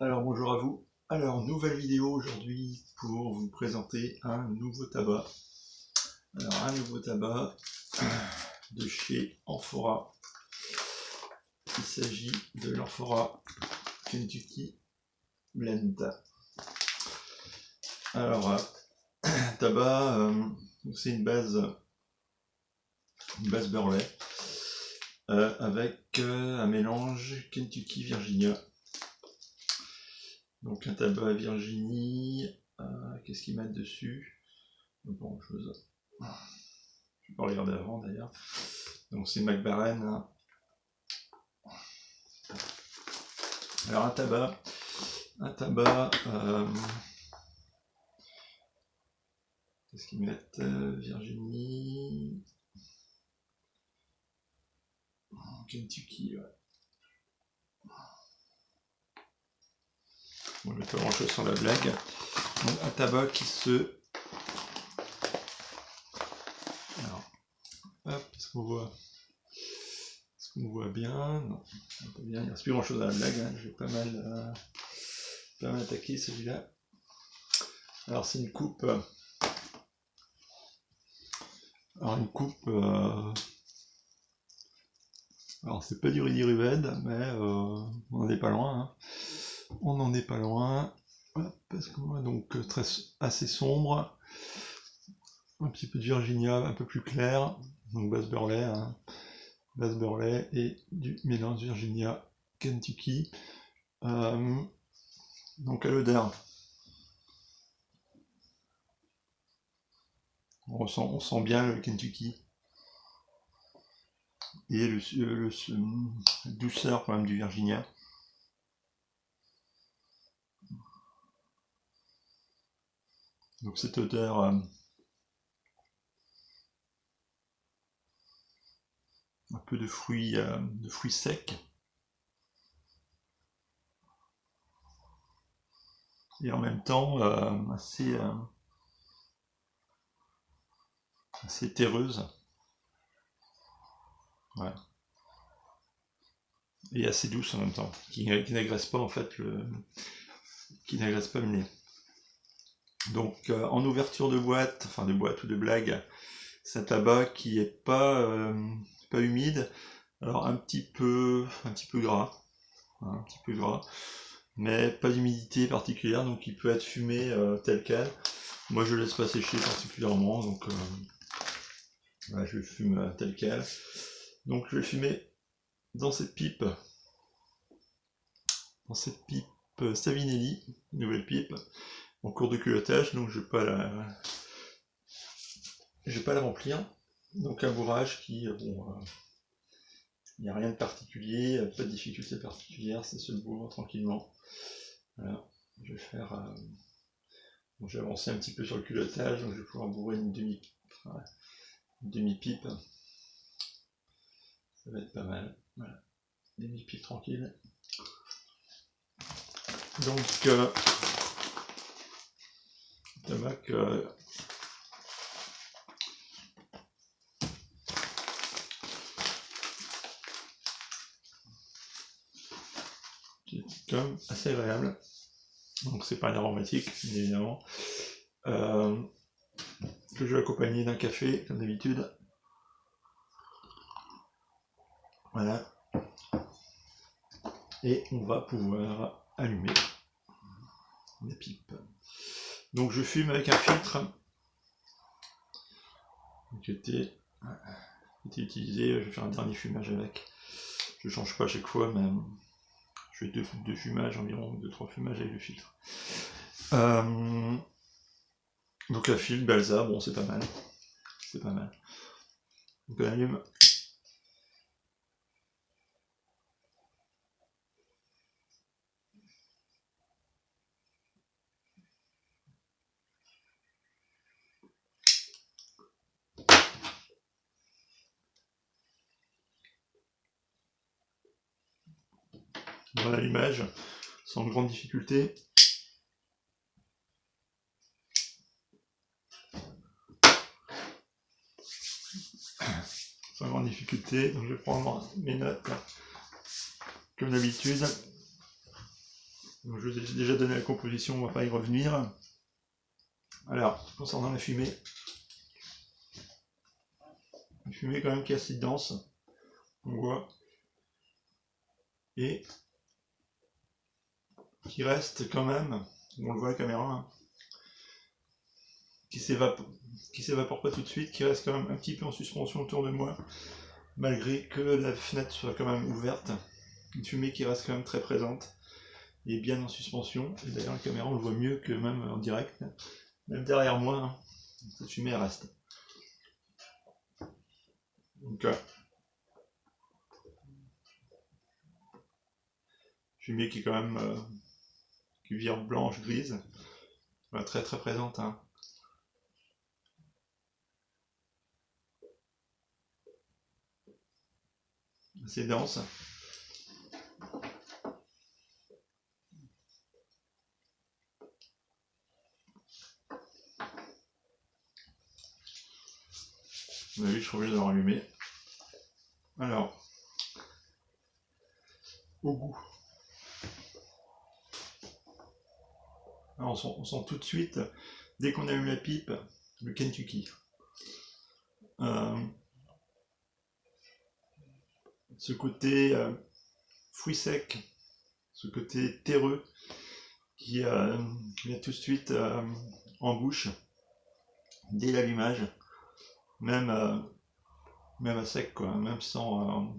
Alors bonjour à vous. Alors nouvelle vidéo aujourd'hui pour vous présenter un nouveau tabac. Alors un nouveau tabac de chez Amphora. Il s'agit de l'Amphora Kentucky Blend. Alors tabac, c'est une base Burley avec un mélange Kentucky Virginia. Donc un tabac Virginie, qu'est-ce qu'ils mettent dessus? Pas grand chose. Je vais pas regarder avant d'ailleurs. Donc c'est Mac Baren. Alors un tabac, qu'est-ce qu'ils mettent? Virginie, Kentucky, ouais. Bon, je mets pas grand chose sur la blague. Donc un tabac qui se... Alors, hop, est-ce qu'on voit? Est-ce qu'on voit bien? Non, pas bien, il ne reste plus grand chose à la blague, hein. J'ai pas mal attaqué celui-là. Alors c'est une coupe... Alors une coupe... Alors c'est pas du Rudy Ruben, mais on n'en est pas loin. Hein. On n'en est pas loin. Parce qu'on voit donc assez sombre. Un petit peu de Virginia, un peu plus clair. Donc base Burley. Hein. Base Burley et du mélange Virginia Kentucky. Donc à l'odeur. On sent bien le Kentucky. Et le douceur quand même du Virginia. Donc cette odeur un peu de fruits secs. Et en même temps assez terreuse. Ouais. Et assez douce en même temps, qui n'agresse pas en fait qui n'agresse pas le nez. Donc en ouverture de boîte, enfin de boîte ou de blague, c'est un tabac qui est pas humide, alors un petit peu gras, hein, un petit peu gras, mais pas d'humidité particulière, donc il peut être fumé tel quel. Moi je le laisse pas sécher particulièrement, donc voilà, je le fume tel quel. Donc je vais fumer dans cette pipe Savinelli, nouvelle pipe, en cours de culottage, donc je vais pas la remplir. Donc un bourrage qui, bon, il n'y a rien de particulier, pas de difficulté particulière, ça se bourre tranquillement. Voilà, je vais faire, bon, j'ai avancé un petit peu sur le culottage, donc je vais pouvoir bourrer une demi-pipe. Ça va être pas mal. Voilà, demi-pipe tranquille. Donc tabac qui est quand même assez agréable. Donc c'est pas un aromatique, évidemment. Que je vais accompagner d'un café, comme d'habitude. Voilà. Et on va pouvoir allumer la pipe. Donc je fume avec un filtre qui était utilisé. Je vais faire un dernier fumage avec. Je change pas à chaque fois, mais je fais deux fumages, environ 2-3 fumages avec le filtre. Donc la file Balsa, bon c'est pas mal. C'est pas mal. Donc on allume. Dans l'allumage, sans grande difficulté. Sans grande difficulté, donc je vais prendre mes notes comme d'habitude. Donc, je vous ai déjà donné la composition, on ne va pas y revenir. Alors, concernant la fumée, une fumée quand même qui est assez dense, on voit, et qui reste quand même, on le voit à la caméra, hein, qui s'évapore pas tout de suite, qui reste quand même un petit peu en suspension autour de moi, malgré que la fenêtre soit quand même ouverte. Une fumée qui reste quand même très présente et bien en suspension. Et d'ailleurs la caméra on le voit mieux que même en direct. Même derrière moi, hein, cette fumée elle reste. Donc fumée qui est quand même qui vire blanche, grise. Voilà, très très présente. Hein. Assez dense. Vous avez vu, je suis obligé de le rallumer. Alors, au goût. Alors, on sent tout de suite, dès qu'on allume la pipe, le Kentucky. Ce côté fruit sec, ce côté terreux qui vient tout de suite en bouche dès l'allumage, même à sec quoi, même sans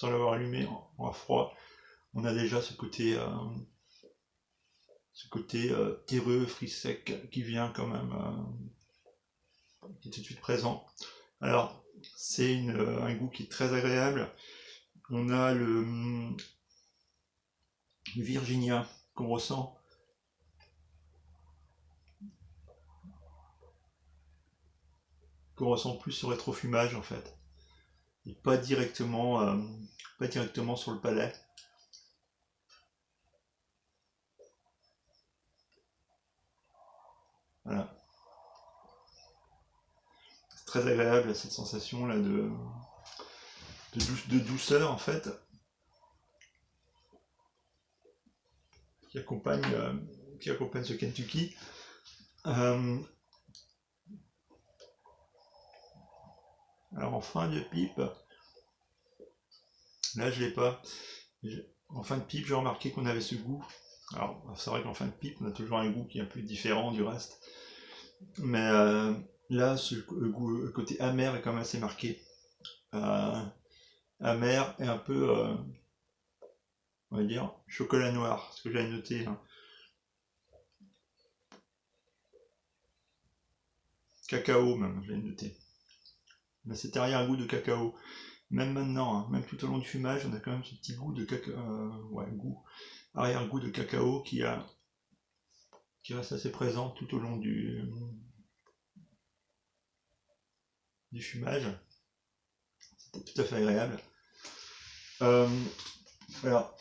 l'avoir allumé en froid, on a déjà ce côté terreux, fruit sec qui vient quand même, qui est tout de suite présent. Alors c'est un goût qui est très agréable. On a le Virginia qu'on ressent. Qu'on ressent plus sur rétrofumage en fait. Et pas directement sur le palais. Voilà. C'est très agréable cette sensation là de douceur en fait. Qui accompagne ce Kentucky. Alors en fin de pipe, là je l'ai pas. En fin de pipe, j'ai remarqué qu'on avait ce goût. Alors c'est vrai qu'en fin de pipe, on a toujours un goût qui est un peu différent du reste. Mais là, le côté amer est quand même assez marqué. Amer et un peu, on va dire, chocolat noir, ce que j'avais noté. Hein. Cacao même, je l'ai noté. Mais c'est arrière-goût de cacao. Même maintenant, hein, même tout au long du fumage, on a quand même ce petit goût de cacao, arrière-goût de cacao qui reste assez présent tout au long du fumage. C'était tout à fait agréable. Alors,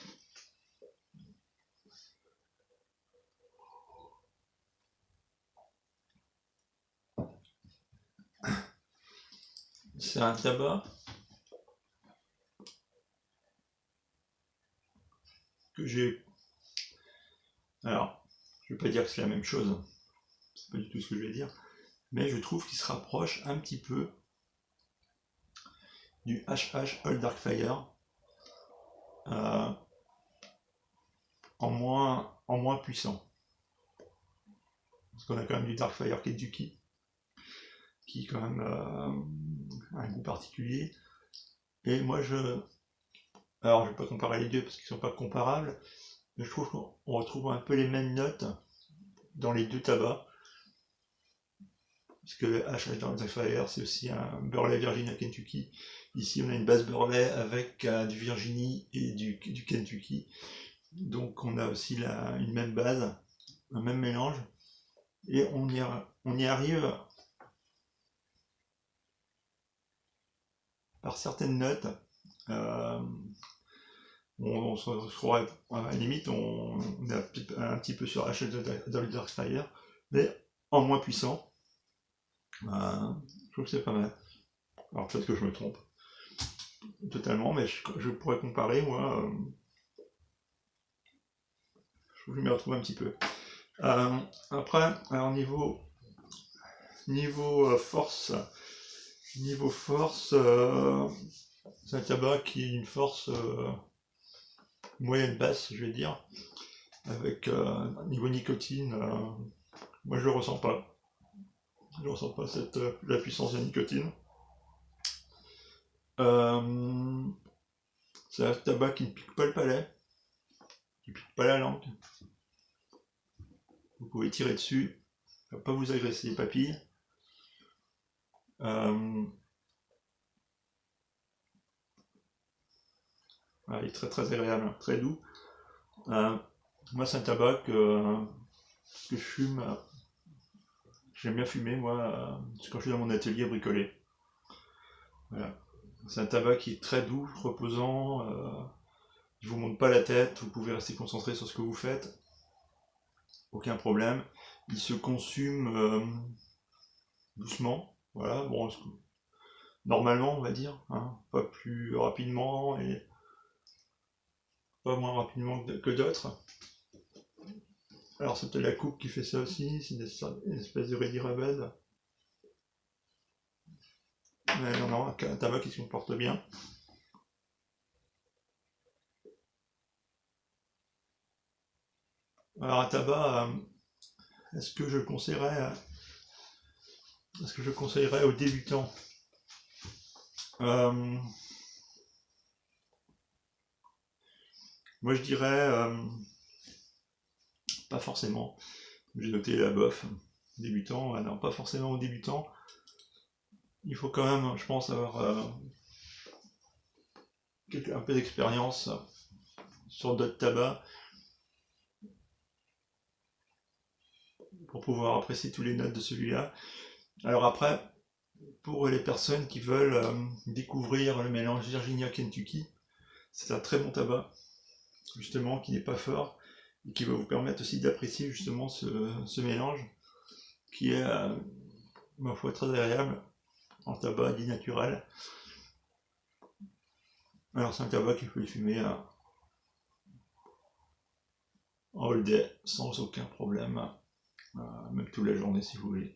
c'est un tabac que j'ai. Alors, je vais pas dire que c'est la même chose, c'est pas du tout ce que je vais dire, mais je trouve qu'il se rapproche un petit peu du HH Old Darkfire en moins puissant. Parce qu'on a quand même du Darkfire Kentucky qui quand même a un goût particulier. Et moi alors je vais pas comparer les deux parce qu'ils sont pas comparables, mais je trouve qu'on retrouve un peu les mêmes notes dans les deux tabacs. Parce que le HH Darkfire c'est aussi un Burley Virginia Kentucky. Ici on a une base Burley avec du Virginie et du Kentucky. Donc on a aussi une même base, un même mélange. Et on y arrive par certaines notes. On se retrouverait, à la limite, on est un petit peu sur HL de Darkfire, mais en moins puissant. Je trouve que c'est pas mal. Alors peut-être que je me trompe totalement, mais je pourrais comparer, moi. faut que je m'y retrouve un petit peu. Après, alors niveau force, c'est un tabac qui a une force moyenne basse, je vais dire, avec niveau nicotine, moi je le ressens pas. Je ne ressens pas la puissance de nicotine. C'est un tabac qui ne pique pas le palais, qui ne pique pas la langue. Vous pouvez tirer dessus, ça ne va pas vous agresser les papilles. Il est très très agréable, très doux. Moi c'est un tabac que je fume. J'aime bien fumer moi quand je suis dans mon atelier à bricoler. Voilà. C'est un tabac qui est très doux, reposant, il ne vous monte pas la tête, vous pouvez rester concentré sur ce que vous faites. Aucun problème. Il se consume doucement, voilà, bon, normalement on va dire, hein, pas plus rapidement et pas moins rapidement que d'autres. Alors c'est peut-être la coupe qui fait ça aussi, c'est une espèce de Ready Rabbit. Mais non, un tabac qui se comporte bien. Alors un tabac, est-ce que je conseillerais aux débutants? Moi je dirais pas forcément. J'ai noté la bof. Débutant, non, pas forcément aux débutants. Il faut quand même, je pense, avoir un peu d'expérience sur d'autres tabacs pour pouvoir apprécier tous les notes de celui-là. Alors après, pour les personnes qui veulent découvrir le mélange Virginia Kentucky, c'est un très bon tabac, justement, qui n'est pas fort, et qui va vous permettre aussi d'apprécier justement ce mélange, qui est, ma foi, très agréable, en tabac dit naturel. Alors c'est un tabac qu'il faut fumer all day, sans aucun problème, même toute la journée si vous voulez.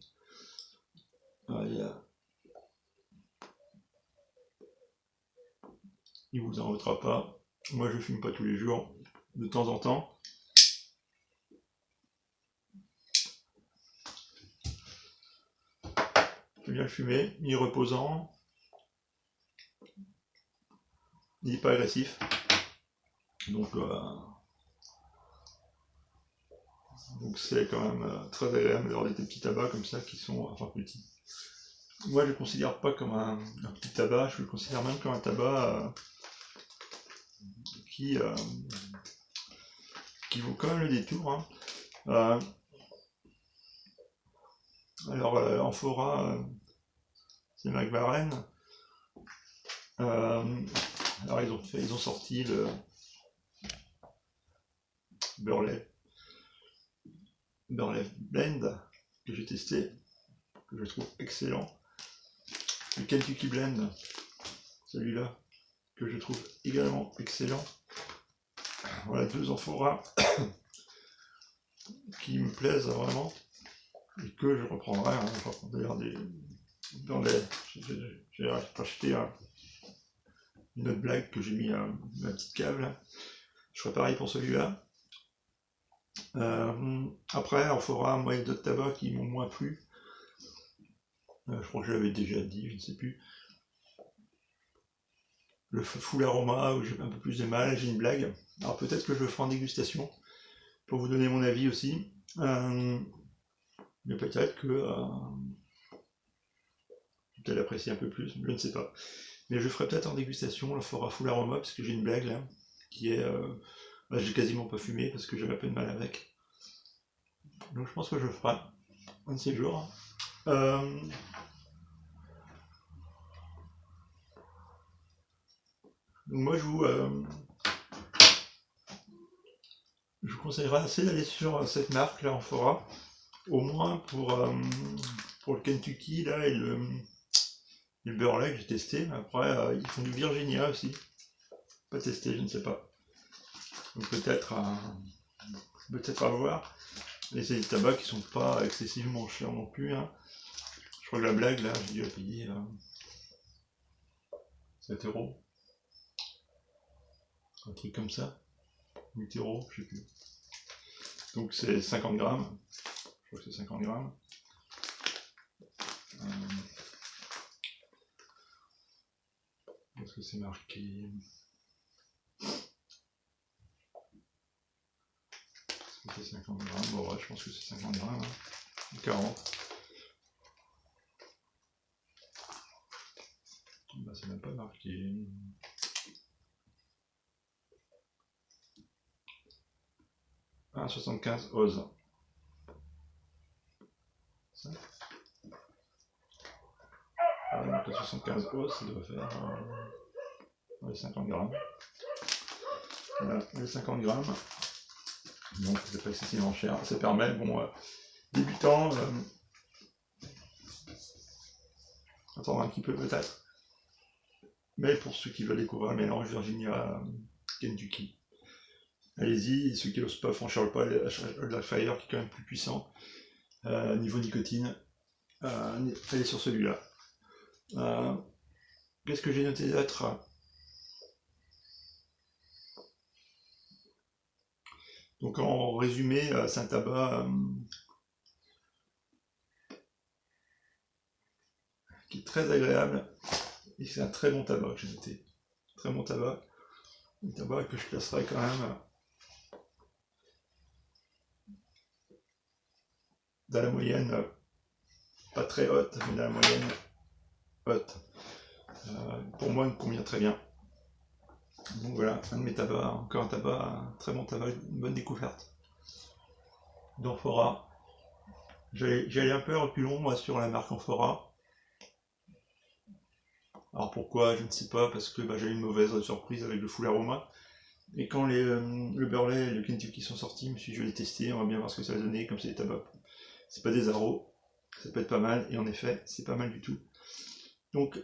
Il vous en ôtera pas. Moi je fume pas tous les jours, de temps en temps. J'aime bien le fumer, il est reposant, il n'est pas agressif. Donc c'est quand même très agréable d'avoir des petits tabacs comme ça qui sont, enfin petits. Moi je le considère pas comme un petit tabac, je le considère même comme un tabac qui vaut quand même le détour. Hein. Alors Amphora, c'est McBaren. Alors ils ont sorti le Burley Blend que j'ai testé, que je trouve excellent. Le Kentucky Blend, celui-là, que je trouve également excellent. Voilà, deux Amphora qui me plaisent vraiment et que je reprendrai. Hein, je reprends d'ailleurs j'ai racheté une autre blague que j'ai mis ma petite cave là. Je ferai pareil pour celui-là. Après, Amphora, moi il y a d'autres tabacs qui m'ont moins plu. Je crois que je l'avais déjà dit, je ne sais plus. Le full aroma où j'ai un peu plus de mal, j'ai une blague. Alors peut-être que je le ferai en dégustation pour vous donner mon avis aussi. Mais peut-être que peut-être l'apprécier un peu plus, je ne sais pas. Mais je ferai peut-être en dégustation le Amphora full aroma parce que j'ai une blague là qui est j'ai quasiment pas fumé parce que j'avais un peu de mal avec. Donc je pense que je le ferai un de ces jours. Moi je vous conseillerais assez d'aller sur cette marque là Amphora, au moins pour le Kentucky là et le Burley que j'ai testé. Après ils font du Virginia aussi, pas testé, je ne sais pas. Donc peut-être peut-être à voir. Et c'est des tabacs qui sont pas excessivement chers non plus. Hein. Je crois que la blague, là, j'ai dû la payer 7 €. Un truc comme ça. 8 €, je sais plus. Donc c'est 50 grammes. Je crois que c'est 50 grammes. Est-ce que c'est marqué? Est-ce que c'est 50 grammes? Bon, ouais, je pense que c'est 50 grammes. Hein. 40. Bah, c'est même pas marqué. Ah, 75 ose. Ça. Ah, donc la 75 ose, ça doit faire les 50 grammes. Voilà, les 50 grammes. Donc c'est pas excessivement cher. Ça permet, bon, débutants, attendre un petit peu peut-être. Mais pour ceux qui veulent découvrir le mélange Virginia Kentucky, allez-y. Et ceux qui n'osent pas franchir le pas, le Fire qui est quand même plus puissant, niveau nicotine, allez sur celui-là. Qu'est-ce que j'ai noté d'autre? Donc en résumé, c'est un tabac qui est très agréable et c'est un très bon tabac que j'ai noté. Très bon tabac. Un tabac que je classerais quand même dans la moyenne, pas très haute, mais dans la moyenne haute. Pour moi, il me convient très bien. Donc voilà, un de mes tabacs, encore un tabac, un très bon tabac, une bonne découverte. D'Amphora. J'ai un peu reculons moi sur la marque Amphora. Alors pourquoi, je ne sais pas, parce que j'ai eu une mauvaise surprise avec le full aroma. Et quand le Burley et le Kentucky sont sortis, je me suis dit je vais les tester, on va bien voir ce que ça va donner, comme c'est des tabacs. C'est pas des arrows, ça peut être pas mal, et en effet, c'est pas mal du tout. Donc,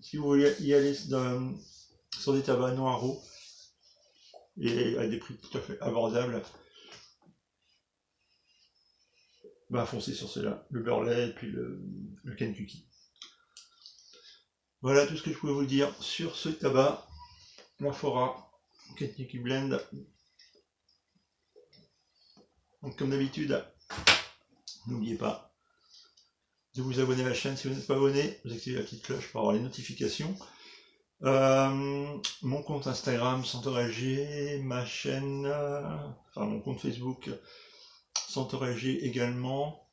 si vous voulez y aller sur des tabacs non arrows, et à des prix tout à fait abordables, foncez sur ceux-là, le Burley et puis le Kentucky. Voilà tout ce que je pouvais vous dire sur ce tabac, l'Amphora Kentucky Blend. Donc comme d'habitude, n'oubliez pas de vous abonner à la chaîne si vous n'êtes pas abonné, vous activez la petite cloche pour avoir les notifications. Mon compte Instagram SantorLG, ma chaîne, mon compte Facebook SantorLG également,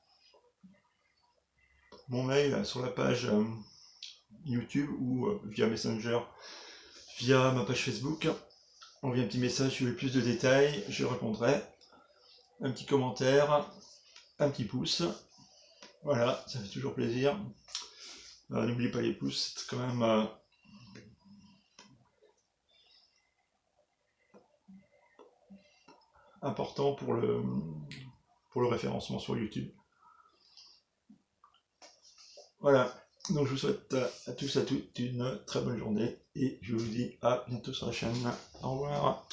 mon mail sur la page YouTube ou via Messenger, via ma page Facebook. Envoyez un petit message si vous voulez plus de détails, je répondrai. Un petit commentaire, un petit pouce. Voilà, ça fait toujours plaisir. N'oubliez pas les pouces, c'est quand même important pour le référencement sur YouTube. Voilà, donc je vous souhaite à tous à toutes une très bonne journée et je vous dis à bientôt sur la chaîne. Au revoir.